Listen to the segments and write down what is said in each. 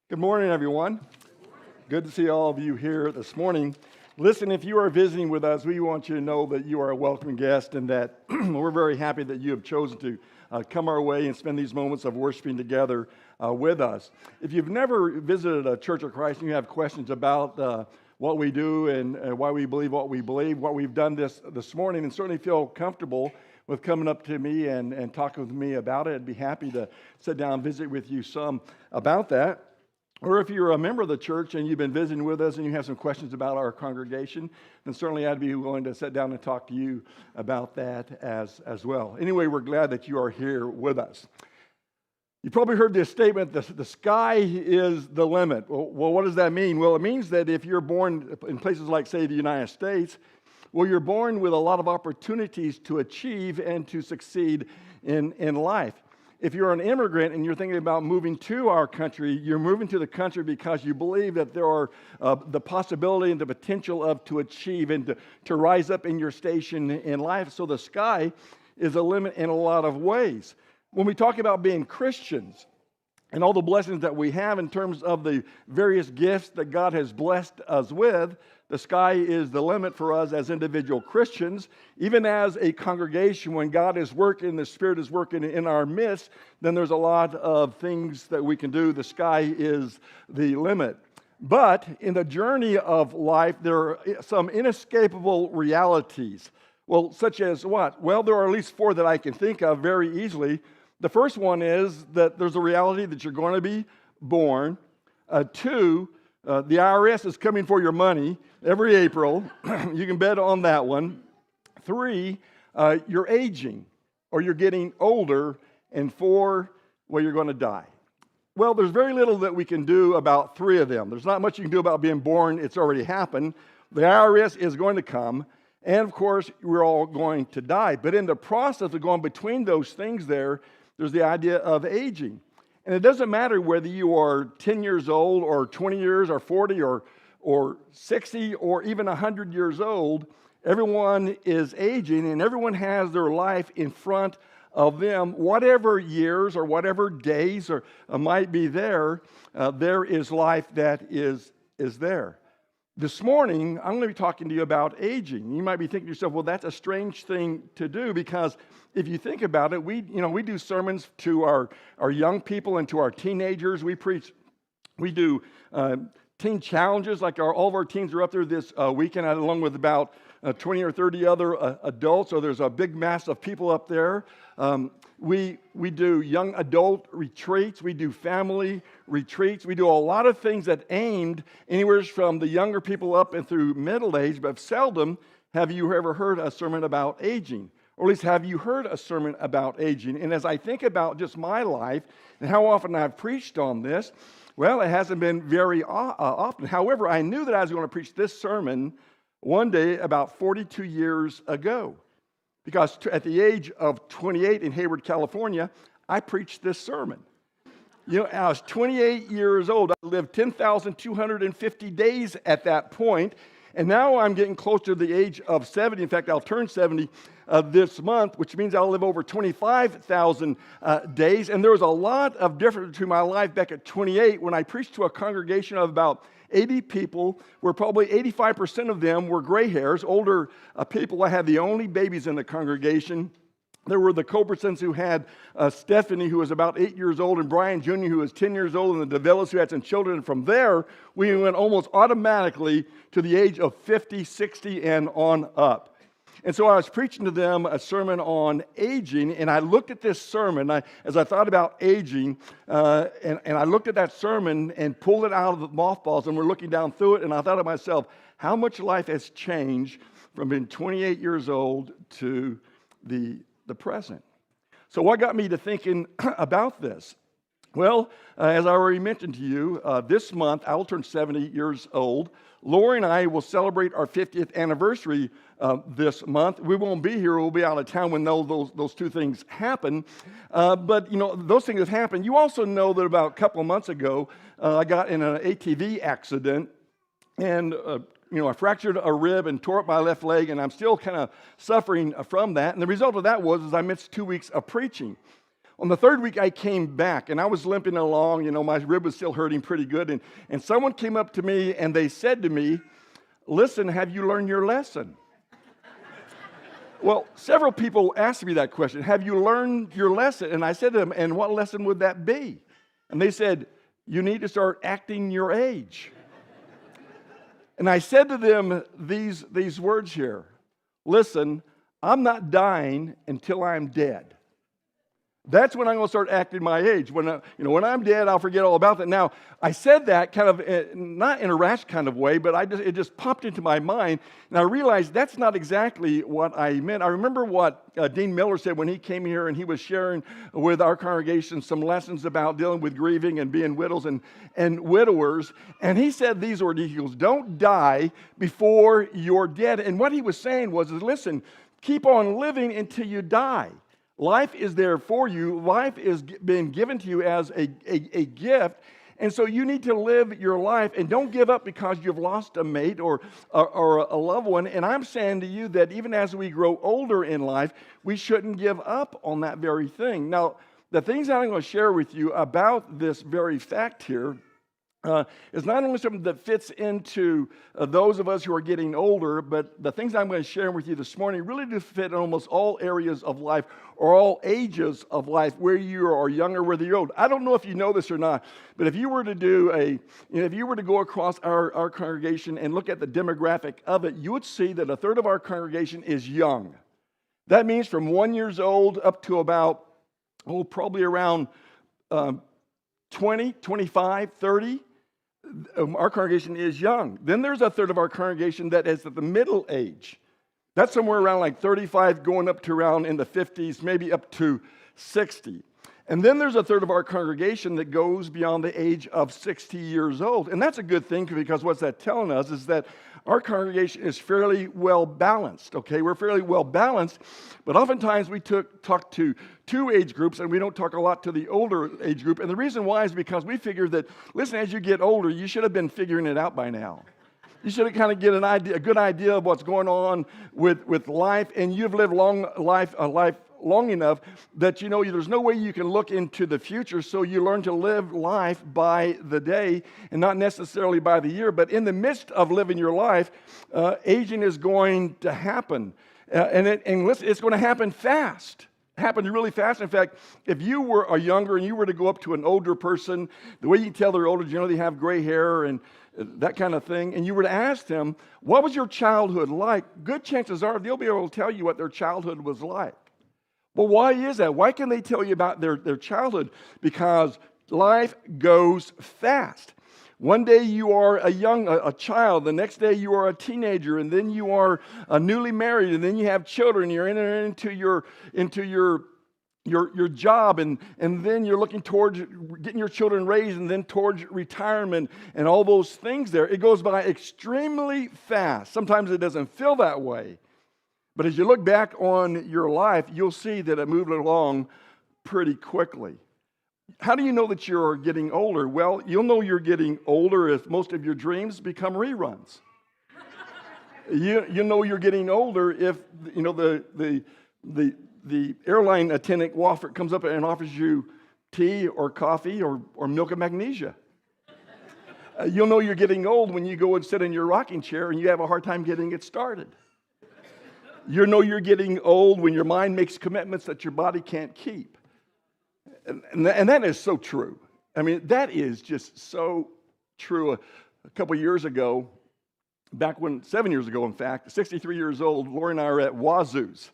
Good morning, everyone. Good to see all of you here this morning. Listen, if you are visiting with us, we want you to know that you are a welcome guest and that we're very happy that you have chosen to come our way and spend these moments of worshiping together with us. If you've never visited a Church of Christ and you have questions about what we do and why we believe what we've done this morning, and certainly feel comfortable with coming up to me and talking with me about it, I'd be happy to sit down and visit with you some about that. Or if you're a member of the church and you've been visiting with us and you have some questions about our congregation, then certainly I'd be willing to sit down and talk to you about that as well. Anyway, we're glad that you are here with us. You probably heard this statement, the sky is the limit. Well, what does that mean? Well, it means that if you're born in places like, say, the United States, well, you're born with a lot of opportunities to achieve and to succeed in life. If you're an immigrant and you're thinking about moving to our country, you're moving to the country because you believe that there are the possibility and the potential to achieve and to rise up in your station in life. So the sky is a limit in a lot of ways. When we talk about being Christians and all the blessings that we have in terms of the various gifts that God has blessed us with, the sky is the limit for us as individual Christians. Even as a congregation, when God is working, the Spirit is working in our midst, then there's a lot of things that we can do. The sky is the limit. But in the journey of life, there are some inescapable realities. Well, such as what? Well, there are at least four that I can think of very easily. The first one is that there's a reality that you're going to be born. Two, the IRS is coming for your money every April. You can bet on that one. Three, you're aging or you're getting older. And four, well, you're going to die. Well, there's very little that we can do about three of them. There's not much you can do about being born. It's already happened. The IRS is going to come. And, of course, we're all going to die. But in the process of going between those things there's the idea of aging. And it doesn't matter whether you are 10 years old or 20 years or 40 or 60 or even 100 years old. Everyone is aging and everyone has their life in front of them. Whatever years or whatever days or might be there is life that is there. This morning, I'm going to be talking to you about aging. You might be thinking to yourself, well, that's a strange thing to do because if you think about it, we do sermons to our young people and to our teenagers. We do teen challenges, like all of our teens are up there this weekend, along with about 20 or 30 other adults. So there's a big mass of people up there. We do young adult retreats. We do family retreats. We do a lot of things that aimed anywhere from the younger people up and through middle age, but seldom have you ever heard a sermon about aging. Or at least have you heard a sermon about aging? And as I think about just my life and how often I've preached on this, well, it hasn't been very often. However, I knew that I was going to preach this sermon one day about 42 years ago. Because at the age of 28 in Hayward, California, I preached this sermon. I was 28 years old. I lived 10,250 days at that point. And now I'm getting close to the age of 70. In fact, I'll turn 70 this month, which means I'll live over 25,000 days. And there was a lot of difference to my life back at 28 when I preached to a congregation of about 80 people, where probably 85% of them were gray hairs, older people. I had the only babies in the congregation. There were the Culbersons who had Stephanie, who was about 8 years old, and Brian Jr., who was 10 years old, and the DeVillas, who had some children. And from there, we went almost automatically to the age of 50, 60, and on up. And so I was preaching to them a sermon on aging, and I looked at this sermon as I thought about aging, and I looked at that sermon and pulled it out of the mothballs, and we're looking down through it, and I thought to myself, how much life has changed from being 28 years old to the present. So what got me to thinking about this? Well, as I already mentioned to you, this month I will turn 70 years old. Lori and I will celebrate our 50th anniversary this month. We won't be here. We'll be out of town when those two things happen. But, those things have happened. You also know that about a couple of months ago, I got in an ATV accident, and I fractured a rib and tore up my left leg, and I'm still kind of suffering from that. And the result of that was I missed 2 weeks of preaching. On the third week, I came back, and I was limping along. My rib was still hurting pretty good. And someone came up to me, and they said to me, "Listen, have you learned your lesson?" Well, several people asked me that question. Have you learned your lesson? And I said to them, and what lesson would that be? And they said, you need to start acting your age. And I said to them these words here. Listen, I'm not dying until I'm dead. That's when I'm going to start acting my age. When I'm dead, I'll forget all about that. Now, I said that kind of not in a rash kind of way, but it just popped into my mind, and I realized that's not exactly what I meant. I remember what Dean Miller said when he came here, and he was sharing with our congregation some lessons about dealing with grieving and being widows and widowers, and he said these words. He goes, "Don't die before you're dead." And what he was saying was, listen, keep on living until you die. Life is there for you. Life is being given to you as a gift. And so you need to live your life and don't give up because you've lost a mate or a loved one. And I'm saying to you that even as we grow older in life, we shouldn't give up on that very thing. Now, the things that I'm going to share with you about this very fact here is not only something that fits into those of us who are getting older, but the things I'm going to share with you this morning really do fit in almost all areas of life or all ages of life, where you are young or whether you're old. I don't know if you know this or not, but if you were to go across our congregation and look at the demographic of it, you would see that a third of our congregation is young. That means from 1 year old up to about, probably around 20, 25, 30. Our congregation is young. Then there's a third of our congregation that is at the middle age. That's somewhere around like 35, going up to around in the 50s, maybe up to 60. And then there's a third of our congregation that goes beyond the age of 60 years old. And that's a good thing, because what's that telling us is that our congregation is fairly well balanced, okay? We're fairly well balanced, but oftentimes we talk to two age groups, and we don't talk a lot to the older age group. And the reason why is because we figure that, listen, as you get older, you should have been figuring it out by now. You should kind of get a good idea of what's going on with life, and you've lived a life long enough that you know there's no way you can look into the future, so you learn to live life by the day and not necessarily by the year. But in the midst of living your life, aging is going to happen, and listen, it's going to happen fast. Happened really fast. In fact, if you were a younger and you were to go up to an older person, the way you can tell they're older, generally they have gray hair and that kind of thing, and you were to ask them, what was your childhood like? Good chances are they'll be able to tell you what their childhood was like. Well, why is that? Why can they tell you about their childhood? Because life goes fast. One day you are a child, the next day you are a teenager, and then you are newly married, and then you have children. You're entering into your job, and then you're looking towards getting your children raised, and then towards retirement, and all those things there. It goes by extremely fast. Sometimes it doesn't feel that way. But as you look back on your life, you'll see that it moved along pretty quickly. How do you know that you're getting older? Well, you'll know you're getting older if most of your dreams become reruns. You know you're getting older if the airline attendant comes up and offers you tea or coffee or milk and magnesia. You'll know you're getting old when you go and sit in your rocking chair and you have a hard time getting it started. You know you're getting old when your mind makes commitments that your body can't keep. And that is so true. I mean, that is just so true. A couple years ago, 7 years ago, in fact, 63 years old, Lori and I are at Wazoo's.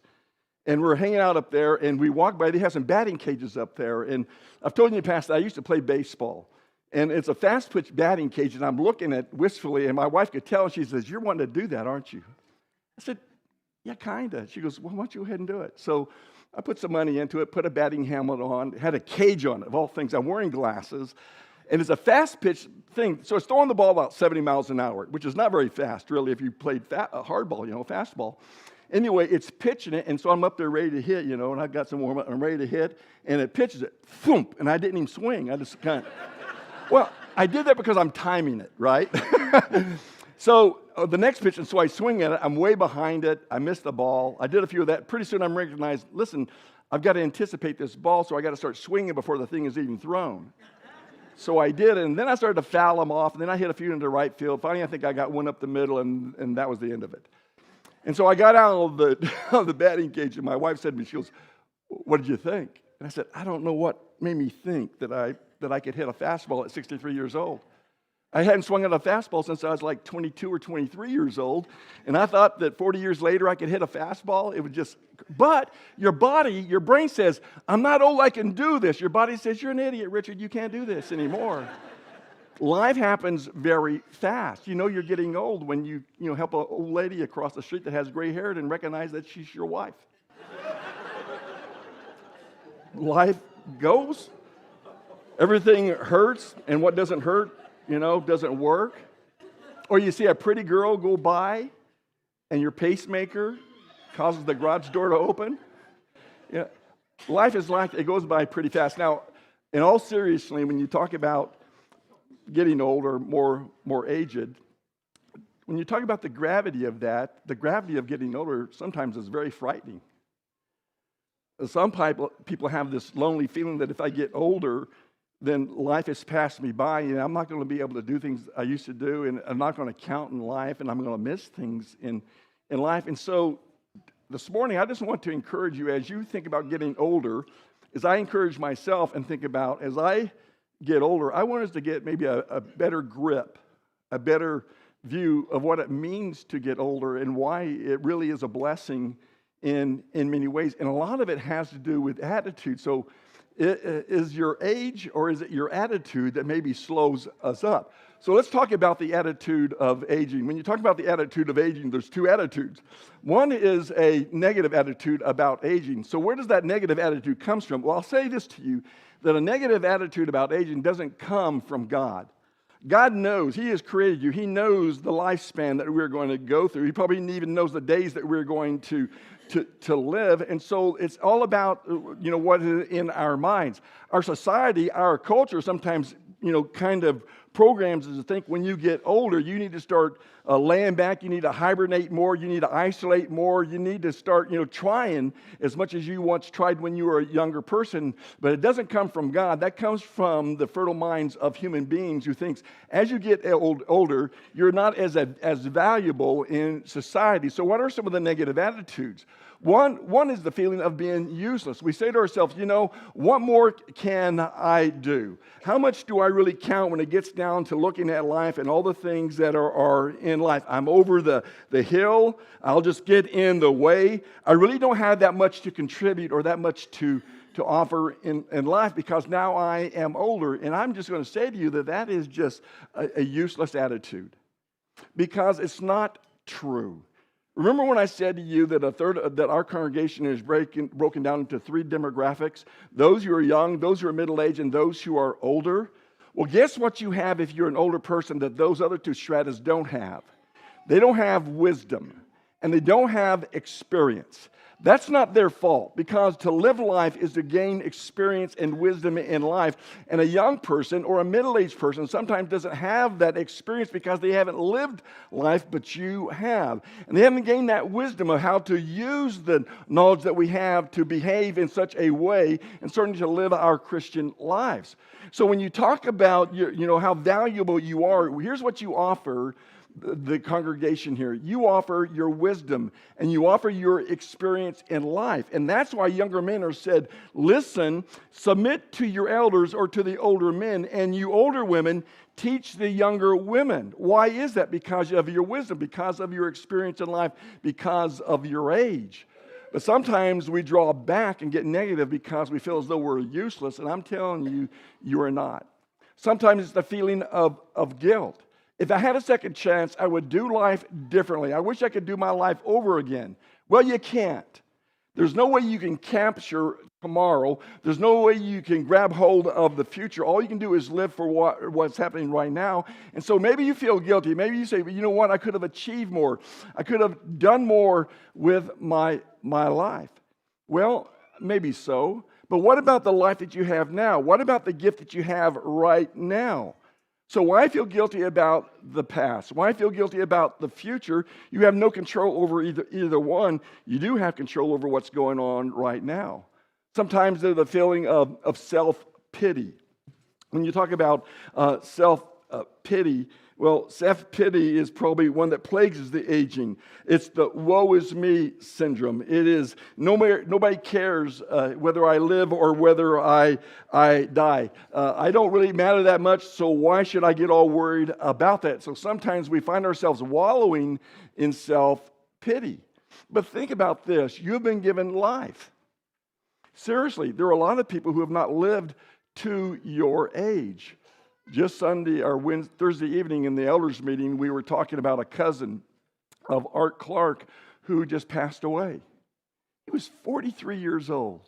And we're hanging out up there, and we walk by. They have some batting cages up there. And I've told you in the past that I used to play baseball. And it's a fast-pitch batting cage, and I'm looking at wistfully, and my wife could tell. She says, "You're wanting to do that, aren't you?" I said, "Yeah, kind of." She goes, "Well, why don't you go ahead and do it?" So I put some money into it, put a batting helmet on, had a cage on it, of all things. I'm wearing glasses, and it's a fast-pitch thing. So it's throwing the ball about 70 miles an hour, which is not very fast, really, if you played hardball, fastball. Anyway, it's pitching it, and so I'm up there ready to hit, and I've got some warm-up. I'm ready to hit, and it pitches it, thump, and I didn't even swing. I just kind of, well, I did that because I'm timing it, right? So the next pitch, and so I swing at it. I'm way behind it. I missed the ball. I did a few of that. Pretty soon I'm recognized, listen, I've got to anticipate this ball, so I got to start swinging before the thing is even thrown. So I did, and then I started to foul them off, and then I hit a few into right field. Finally, I think I got one up the middle, and that was the end of it. And so I got out of the batting cage, and my wife said to me, she goes, "What did you think?" And I said, "I don't know what made me think that I could hit a fastball at 63 years old. I hadn't swung at a fastball since I was like 22 or 23 years old, and I thought that 40 years later I could hit a fastball. It would just, but your body, your brain says, I'm not old, I can do this. Your body says, you're an idiot, Richard, you can't do this anymore. Life happens very fast. You know you're getting old when you help an old lady across the street that has gray hair and recognize that she's your wife. Life goes. Everything hurts, and what doesn't hurt, doesn't work. Or you see a pretty girl go by, and your pacemaker causes the garage door to open. Yeah, life is like, it goes by pretty fast. Now, in all seriousness, when you talk about getting older, more aged, when you talk about the gravity of that, the gravity of getting older sometimes is very frightening. Some people have this lonely feeling that if I get older, then life has passed me by, and I'm not going to be able to do things I used to do, and I'm not going to count in life, and I'm going to miss things in life. And so this morning, I just want to encourage you as you think about getting older, as I encourage myself and think about, as I get older, I want us to get maybe a better grip, a better view of what it means to get older and why it really is a blessing in many ways. And a lot of it has to do with attitude. So is your age or is it your attitude that maybe slows us up? So let's talk about the attitude of aging. When you talk about the attitude of aging, there's two attitudes. One is a negative attitude about aging. So where does that negative attitude come from? Well, I'll say this to you, that a negative attitude about aging doesn't come from God. God knows. He has created you. He knows the lifespan that we're going to go through. He probably even knows the days that we're going to live. And so it's all about, what is in our minds. Our society, our culture sometimes, kind of programs us to think when you get older, you need to start laying back. You need to hibernate more. You need to isolate more. You need to start, trying as much as you once tried when you were a younger person. But it doesn't come from God. That comes from the fertile minds of human beings who thinks as you get older, you're not as valuable in society. So what are some of the negative attitudes? One is the feeling of being useless. We say to ourselves, what more can I do? How much do I really count when it gets down to looking at life and all the things that are in life? I'm over the hill. I'll just get in the way. I really don't have that much to contribute or that much to offer in life because now I am older. And I'm just going to say to you that is just a useless attitude because it's not true. Remember when I said to you that that our congregation is broken down into three demographics? Those who are young, those who are middle-aged, and those who are older. Well, guess what you have if you're an older person that those other two stratas don't have? They don't have wisdom, and they don't have experience. That's not their fault, because to live life is to gain experience and wisdom in life. And a young person or a middle-aged person sometimes doesn't have that experience because they haven't lived life, but you have. And they haven't gained that wisdom of how to use the knowledge that we have to behave in such a way and certainly to live our Christian lives. So when you talk about how valuable you are, here's what you offer the congregation here. You offer your wisdom and you offer your experience in life. And that's why younger men are said, listen, submit to your elders or to the older men, and you older women teach the younger women. Why is that? Because of your wisdom, because of your experience in life, because of your age. But sometimes we draw back and get negative because we feel as though we're useless, and I'm telling you, you are not. Sometimes it's the feeling of guilt. If I had a second chance, I would do life differently. I wish I could do my life over again. Well, you can't. There's no way you can capture tomorrow. There's no way you can grab hold of the future. All you can do is live for what's happening right now. And so maybe you feel guilty. Maybe you say, well, you know what? I could have achieved more. I could have done more with my life. Well, maybe so. But what about the life that you have now? What about the gift that you have right now? So why feel guilty about the past? Why feel guilty about the future? You have no control over either one. You do have control over what's going on right now. Sometimes there's the feeling of self-pity. When you talk about self-pity, well, self-pity is probably one that plagues the aging. It's the woe is me syndrome. It is nobody cares whether I live or whether I die. I don't really matter that much, so why should I get all worried about that? So sometimes we find ourselves wallowing in self-pity. But think about this. You've been given life. Seriously, there are a lot of people who have not lived to your age. Just Thursday evening in the elders meeting, we were talking about a cousin of Art Clark who just passed away. He was 43 years old,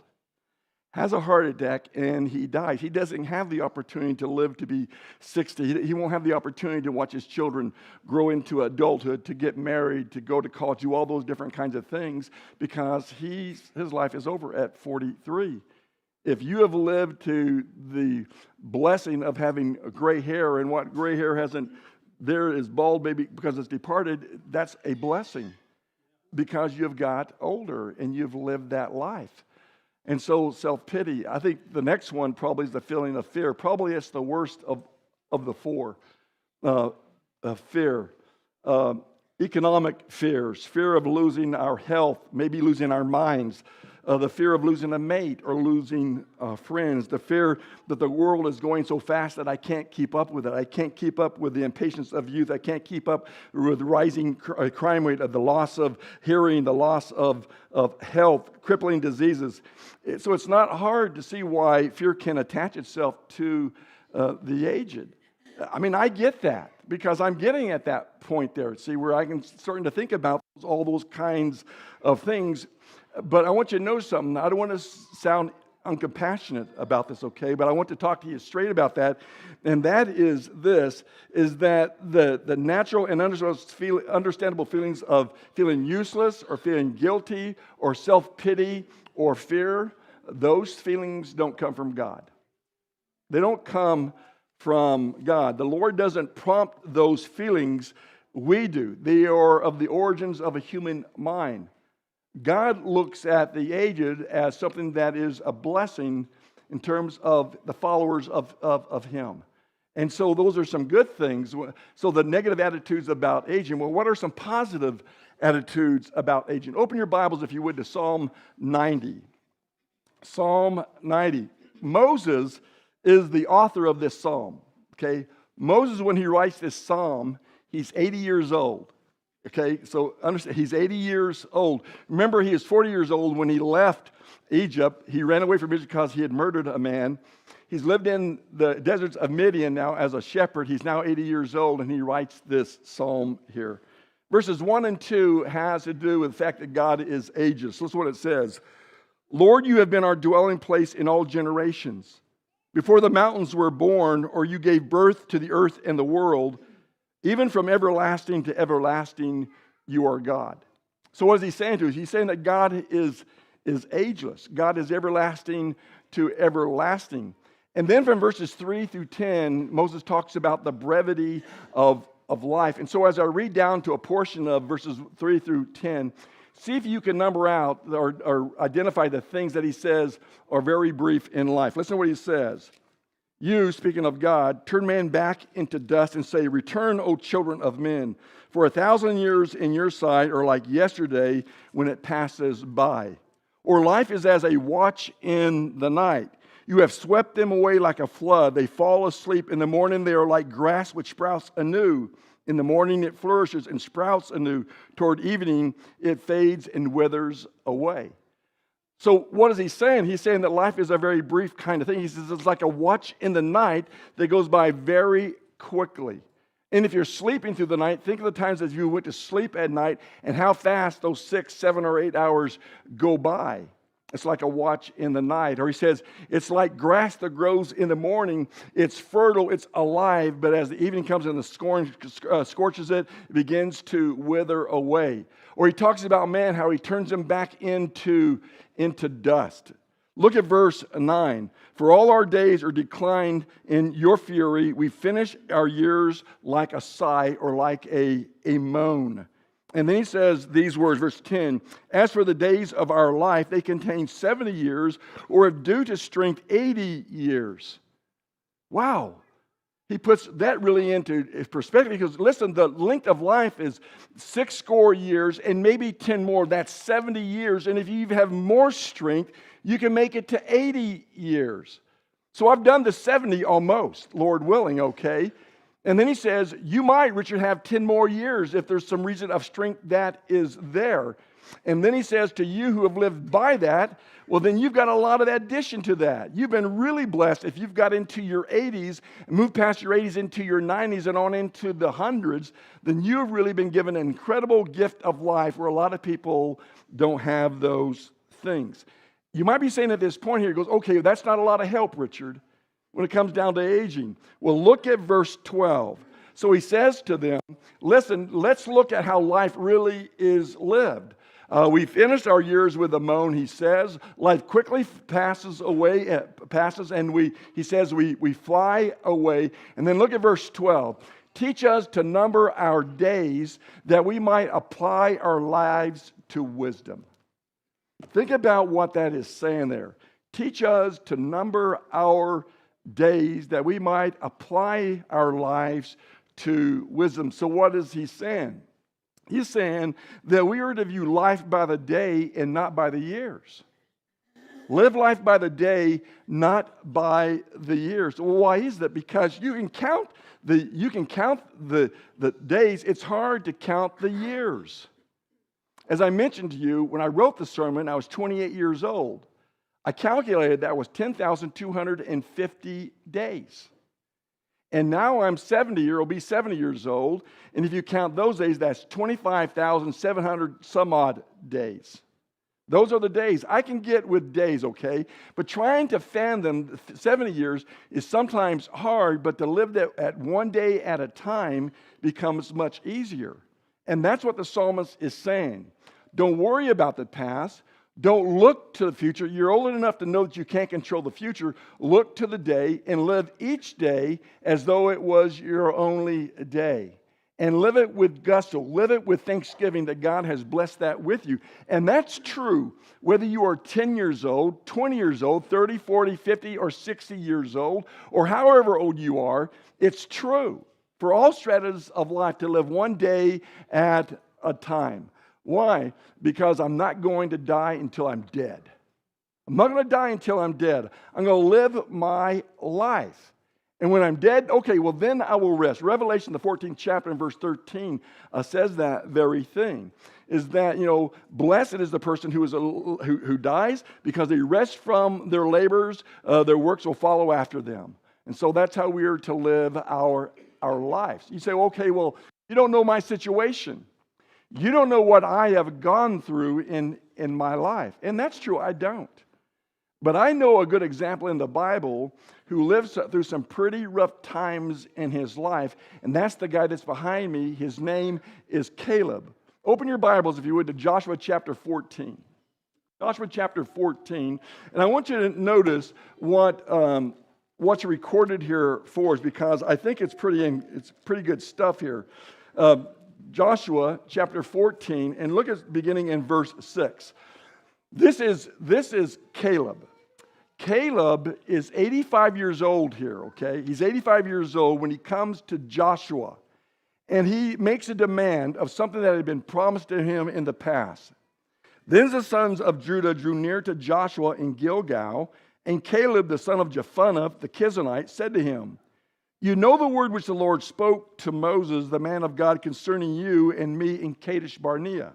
has a heart attack, and he dies. He doesn't have the opportunity to live to be 60. He won't have the opportunity to watch his children grow into adulthood, to get married, to go to college, do all those different kinds of things, because his life is over at 43. If you have lived to the blessing of having gray hair, and what gray hair hasn't, there is bald maybe because it's departed, that's a blessing because you've got older and you've lived that life. And so self-pity, I think the next one probably is the feeling of fear. Probably it's the worst of the four. Fear. Economic fears, fear of losing our health, maybe losing our minds, the fear of losing a mate or losing friends, the fear that the world is going so fast that I can't keep up with it. I can't keep up with the impatience of youth. I can't keep up with rising crime rate, the loss of hearing, the loss of health, crippling diseases. So it's not hard to see why fear can attach itself to the aged. I mean, I get that because I'm getting at that point there, see, where I can starting to think about all those kinds of things. But I want you to know something. I don't want to sound uncompassionate about this, okay? But I want to talk to you straight about that. And that is this, is that the natural and understandable feelings of feeling useless or feeling guilty or self-pity or fear, those feelings don't come from God. They don't come from God. The Lord doesn't prompt those feelings. We do. They are of the origins of a human mind. God looks at the aged as something that is a blessing in terms of the followers of Him. And so those are some good things. So the negative attitudes about aging, well, what are some positive attitudes about aging? Open your Bibles, if you would, to Psalm 90. Psalm 90. Moses is the author of this psalm, okay? Moses, when he writes this psalm, he's 80 years old. Okay, so understand, he's 80 years old. Remember, he is 40 years old when he left Egypt. He ran away from Egypt because he had murdered a man. He's lived in the deserts of Meridian now as a shepherd. He's now 80 years old, and he writes this psalm here. Verses 1 and 2 has to do with the fact that God is ageless. Listen to what it says. Lord, you have been our dwelling place in all generations. Before the mountains were born, or you gave birth to the earth and the world, even from everlasting to everlasting, you are God. So what is he saying to us? He's saying that God is ageless. God is everlasting to everlasting. And then from verses 3 through 10, Moses talks about the brevity of life. And so as I read down to a portion of verses 3 through 10, see if you can number out or identify the things that he says are very brief in life. Listen to what he says. You, speaking of God, turn man back into dust and say, return, O children of men. For 1,000 years in your sight are like yesterday when it passes by. Or life is as a watch in the night. You have swept them away like a flood. They fall asleep. In the morning they are like grass which sprouts anew. In the morning it flourishes and sprouts anew. Toward evening it fades and withers away. So what is he saying? He's saying that life is a very brief kind of thing. He says it's like a watch in the night that goes by very quickly. And if you're sleeping through the night, think of the times that you went to sleep at night and how fast those 6, 7, or 8 hours go by. It's like a watch in the night. Or he says, it's like grass that grows in the morning. It's fertile, it's alive, but as the evening comes and the scorches it, it begins to wither away. Or he talks about man, how he turns him back into dust. Look at verse 9. For all our days are declined in your fury. We finish our years like a sigh or like a moan. And then he says these words, verse 10, as for the days of our life, they contain 70 years, or if due to strength, 80 years. Wow. He puts that really into perspective because, listen, the length of life is 60 years and maybe 10 more. That's 70 years. And if you have more strength, you can make it to 80 years. So I've done the 70 almost, Lord willing, okay? And then he says, you might, Richard, have 10 more years if there's some reason of strength that is there. And then he says to you who have lived by that, well, then you've got a lot of addition to that. You've been really blessed if you've got into your 80s, moved past your 80s into your 90s and on into the hundreds, then you've really been given an incredible gift of life where a lot of people don't have those things. You might be saying at this point here, he goes, okay, that's not a lot of help, Richard, when it comes down to aging. Well, look at verse 12. So he says to them, listen, let's look at how life really is lived. We finished our years with a moan, he says. Life quickly passes away, and he says we fly away. And then look at verse 12. Teach us to number our days that we might apply our lives to wisdom. Think about what that is saying there. Teach us to number our days that we might apply our lives to wisdom. So what is he saying? He's saying that we are to view life by the day and not by the years. Live life by the day, not by the years. Well, why is that? Because you can count the days. It's hard to count the years. As I mentioned to you, when I wrote the sermon, I was 28 years old. I calculated that was 10,250 days. And now I'm 70 years old. And if you count those days, that's 25,700 some odd days. Those are the days. I can get with days, okay? But trying to fathom 70 years is sometimes hard, but to live that at one day at a time becomes much easier. And that's what the psalmist is saying. Don't worry about the past. Don't look to the future. You're old enough to know that you can't control the future. Look to the day and live each day as though it was your only day. And live it with gusto. Live it with thanksgiving that God has blessed that with you. And that's true whether you are 10 years old, 20 years old, 30, 40, 50, or 60 years old, or however old you are. It's true for all stratas of life to live one day at a time. Why? Because I'm not going to die until I'm dead. I'm not going to die until I'm dead. I'm going to live my life. And when I'm dead, okay, well then I will rest. Revelation, the 14th chapter and verse 13 says that very thing. Is that, blessed is the person who dies because they rest from their labors. Their works will follow after them. And so that's how we are to live our lives. You say, okay, well, you don't know my situation. You don't know what I have gone through in my life. And that's true, I don't. But I know a good example in the Bible who lives through some pretty rough times in his life, and that's the guy that's behind me. His name is Caleb. Open your Bibles, if you would, to Joshua chapter 14. Joshua chapter 14, and I want you to notice what's recorded here for us, because I think it's pretty good stuff here. Joshua chapter 14, and look at beginning in verse 6. This is Caleb. Caleb is 85 years old here, okay? He's 85 years old when he comes to Joshua. And he makes a demand of something that had been promised to him in the past. Then the sons of Judah drew near to Joshua in Gilgal, and Caleb, the son of Jephunneh, the Kenizzite, said to him, "You know the word which the Lord spoke to Moses, the man of God, concerning you and me in Kadesh Barnea.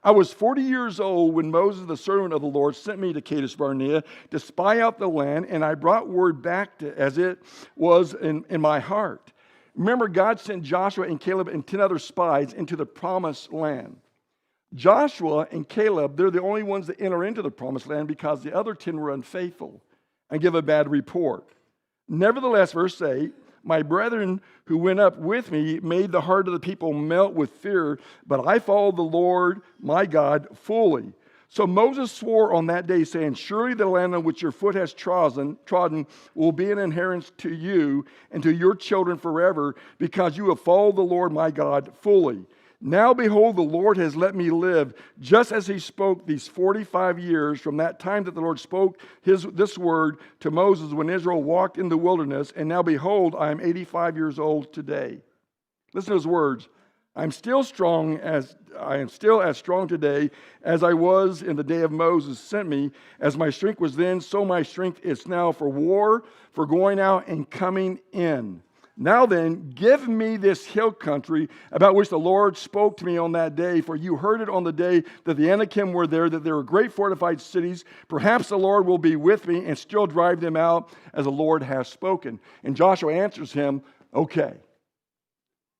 I was 40 years old when Moses, the servant of the Lord, sent me to Kadesh Barnea to spy out the land, and I brought word back as it was in my heart." Remember, God sent Joshua and Caleb and 10 other spies into the promised land. Joshua and Caleb, they're the only ones that enter into the promised land because the other 10 were unfaithful and give a bad report. Nevertheless, verse 8, "My brethren who went up with me made the heart of the people melt with fear, but I followed the Lord my God fully. So Moses swore on that day, saying, Surely the land on which your foot has trodden will be an inheritance to you and to your children forever, because you have followed the Lord my God fully. Now behold, the Lord has let me live, just as he spoke these 45 years from that time that the Lord spoke this word to Moses when Israel walked in the wilderness. And now behold, I am 85 years old today. Listen to his words. I am still as strong today as I was in the day of Moses sent me. As my strength was then, so my strength is now for war, for going out and coming in. Now then, give me this hill country about which the Lord spoke to me on that day, for you heard it on the day that the Anakim were there, that there were great fortified cities. Perhaps the Lord will be with me and still drive them out as the Lord has spoken. And Joshua answers him, okay,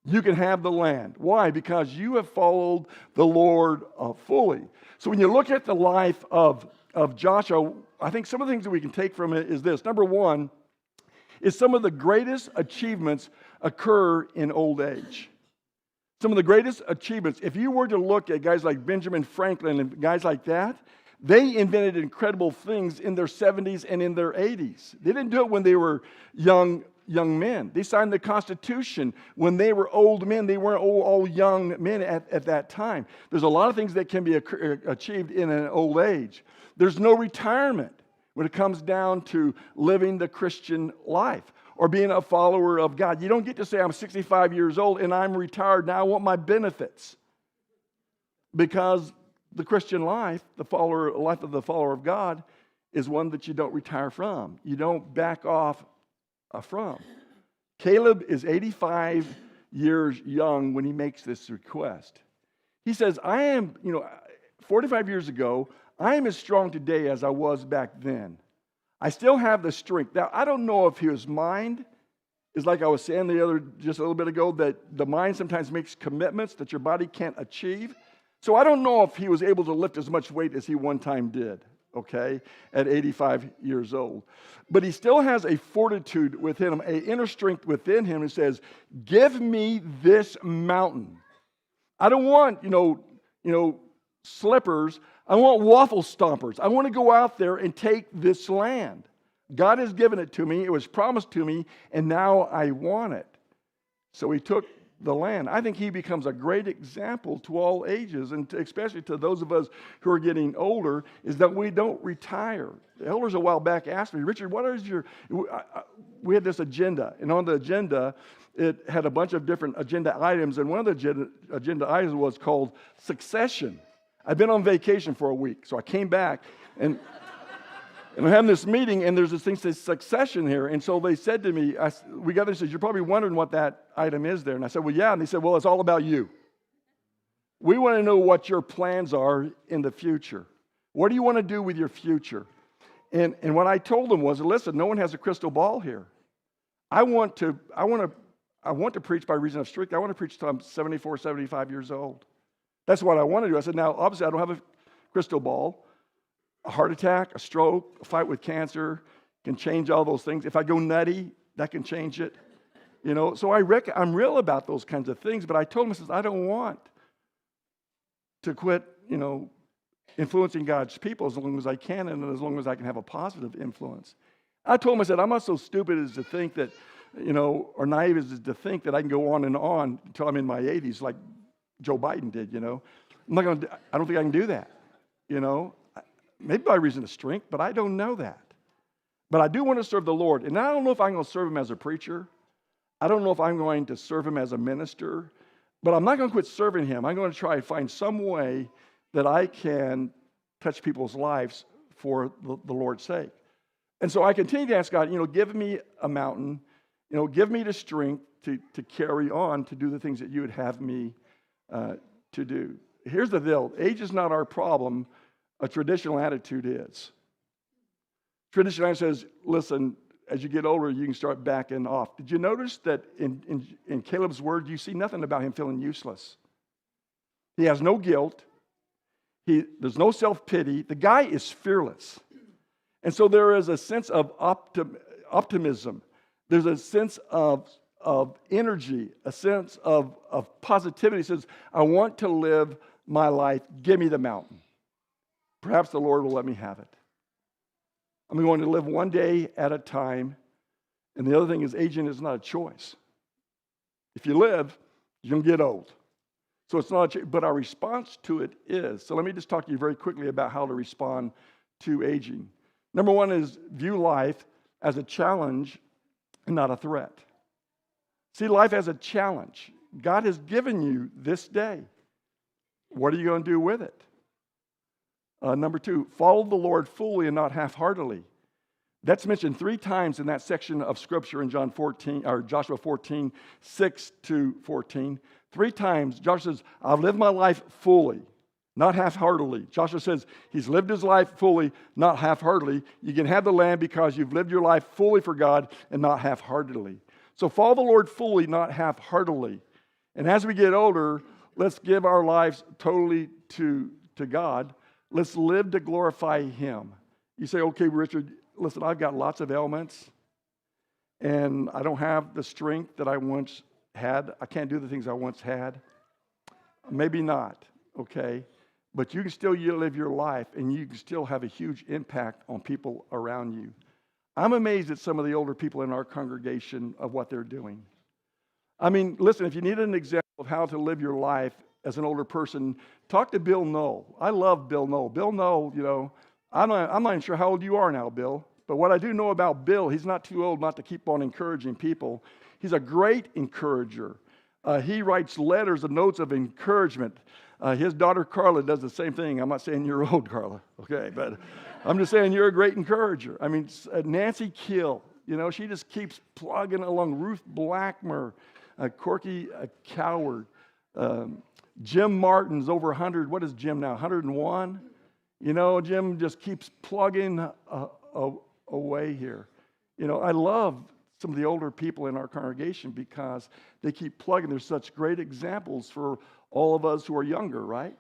you can have the land. Why? Because you have followed the Lord fully. So when you look at the life of Joshua, I think some of the things that we can take from it is this. Number one, is some of the greatest achievements occur in old age. Some of the greatest achievements, if you were to look at guys like Benjamin Franklin and guys like that, they invented incredible things in their 70s and in their 80s. They didn't do it when they were young men. They signed the Constitution when they were old men. They weren't all young men at that time. There's a lot of things that can be achieved in an old age. There's no retirement when it comes down to living the Christian life or being a follower of God. You don't get to say, I'm 65 years old and I'm retired, now I want my benefits. Because the Christian life, life of the follower of God, is one that you don't retire from. You don't back off from. Caleb is 85 years young when he makes this request. He says, 45 years ago, I am as strong today as I was back then. I still have the strength. Now, I don't know if his mind is like I was saying just a little bit ago, that the mind sometimes makes commitments that your body can't achieve. So I don't know if he was able to lift as much weight as he one time did, okay, at 85 years old. But he still has a fortitude within him, an inner strength within him, and says, give me this mountain. I don't want, slippers. I want waffle stompers. I want to go out there and take this land. God has given it to me. It was promised to me, and now I want it. So he took the land. I think he becomes a great example to all ages, and especially to those of us who are getting older, is that we don't retire. The elders a while back asked me, Richard, what is your... We had this agenda, and on the agenda, it had a bunch of different agenda items, and one of the agenda items was called succession. I've been on vacation for a week, so I came back, and I'm having this meeting, and there's this thing that says succession here. And so they said to me, they said, you're probably wondering what that item is there. And I said, well, yeah. And they said, well, it's all about you. We want to know what your plans are in the future. What do you want to do with your future? And what I told them was, listen, no one has a crystal ball here. I want to preach by reason of strength. I want to preach till I'm 74, 75 years old. That's what I want to do. I said, now, obviously, I don't have a crystal ball. A heart attack, a stroke, a fight with cancer can change all those things. If I go nutty, that can change it. So I'm real about those kinds of things. But I told him, I said, I don't want to quit, influencing God's people as long as I can and as long as I can have a positive influence. I told him, I said, I'm not so stupid as to think that, or naive as to think that I can go on and on until I'm in my 80s like Joe Biden did, I don't think I can do that, Maybe by reason of strength, but I don't know that. But I do want to serve the Lord. And I don't know if I'm going to serve him as a preacher. I don't know if I'm going to serve him as a minister. But I'm not going to quit serving him. I'm going to try to find some way that I can touch people's lives for the Lord's sake. And so I continue to ask God, give me a mountain. Give me the strength to carry on, to do the things that you would have me to do. Here's the deal. Age is not our problem. A traditional attitude is. Traditional attitude says, listen, as you get older, you can start backing off. Did you notice that in Caleb's word, you see nothing about him feeling useless? He has no guilt. There's no self-pity. The guy is fearless. And so there is a sense of optimism. There's a sense of energy, a sense of positivity. He says, I want to live my life. Give me the mountain. Perhaps the Lord will let me have it. I'm going to live one day at a time. And the other thing is, aging is not a choice. If you live, you're going to get old. So it's not, but our response to it is. So let me just talk to you very quickly about how to respond to aging. Number one is view life as a challenge and not a threat. See life as a challenge. God has given you this day. What are you going to do with it? Number two, follow the Lord fully and not half-heartedly. That's mentioned 3 times in that section of Scripture in Joshua 14, 6 to 14. 3 times, Joshua says, I've lived my life fully, not half-heartedly. Joshua says he's lived his life fully, not half-heartedly. You can have the land because you've lived your life fully for God and not half-heartedly. So follow the Lord fully, not half-heartedly. And as we get older, let's give our lives totally to God. Let's live to glorify Him. You say, okay, Richard, listen, I've got lots of ailments, and I don't have the strength that I once had. I can't do the things I once had. Maybe not, okay? But you can still live your life, and you can still have a huge impact on people around you. I'm amazed at some of the older people in our congregation of what they're doing. I mean, listen, if you need an example of how to live your life as an older person, talk to Bill Knoll. I love Bill Knoll. Bill Knoll, I'm not even sure how old you are now, Bill. But what I do know about Bill, he's not too old not to keep on encouraging people. He's a great encourager. He writes letters and notes of encouragement. His daughter Carla does the same thing. I'm not saying you're old, Carla, okay? But I'm just saying you're a great encourager. I mean, Nancy Kill, she just keeps plugging along. Ruth Blackmer, Corky Coward. Jim Martin's over 100. What is Jim now, 101? Jim just keeps plugging away here. I love some of the older people in our congregation because they keep plugging. There's such great examples for all of us who are younger, right?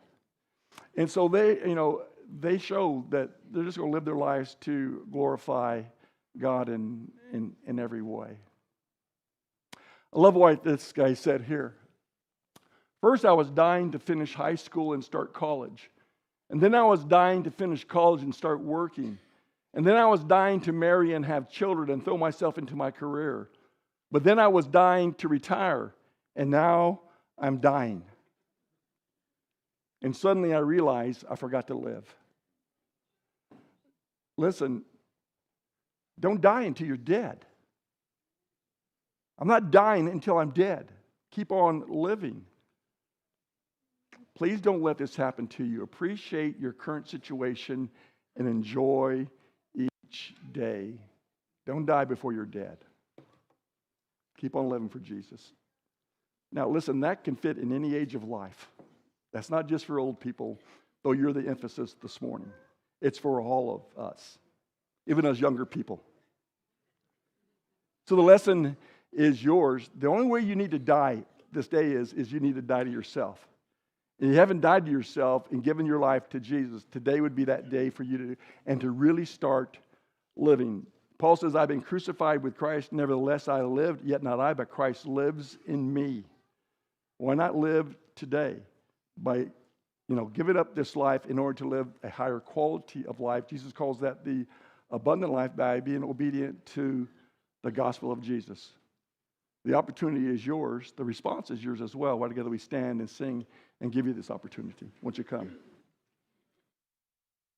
And so they show that they're just going to live their lives to glorify God in every way. I love what this guy said here. First, I was dying to finish high school and start college. And then I was dying to finish college and start working. And then I was dying to marry and have children and throw myself into my career. But then I was dying to retire. And now I'm dying. And suddenly I realized I forgot to live. Listen, don't die until you're dead. I'm not dying until I'm dead. Keep on living. Please don't let this happen to you. Appreciate your current situation and enjoy each day. Don't die before you're dead. Keep on living for Jesus. Now, listen, that can fit in any age of life. That's not just for old people, though you're the emphasis this morning. It's for all of us, even us younger people. So the lesson is yours. The only way you need to die this day is you need to die to yourself. If you haven't died to yourself and given your life to Jesus, today would be that day for you to really start living. Paul says, I've been crucified with Christ, nevertheless I lived, yet not I, but Christ lives in me. Why not live today by, giving up this life in order to live a higher quality of life? Jesus calls that the abundant life by being obedient to the gospel of Jesus. The opportunity is yours. The response is yours as well. Why together we stand and sing and give you this opportunity. Won't you come?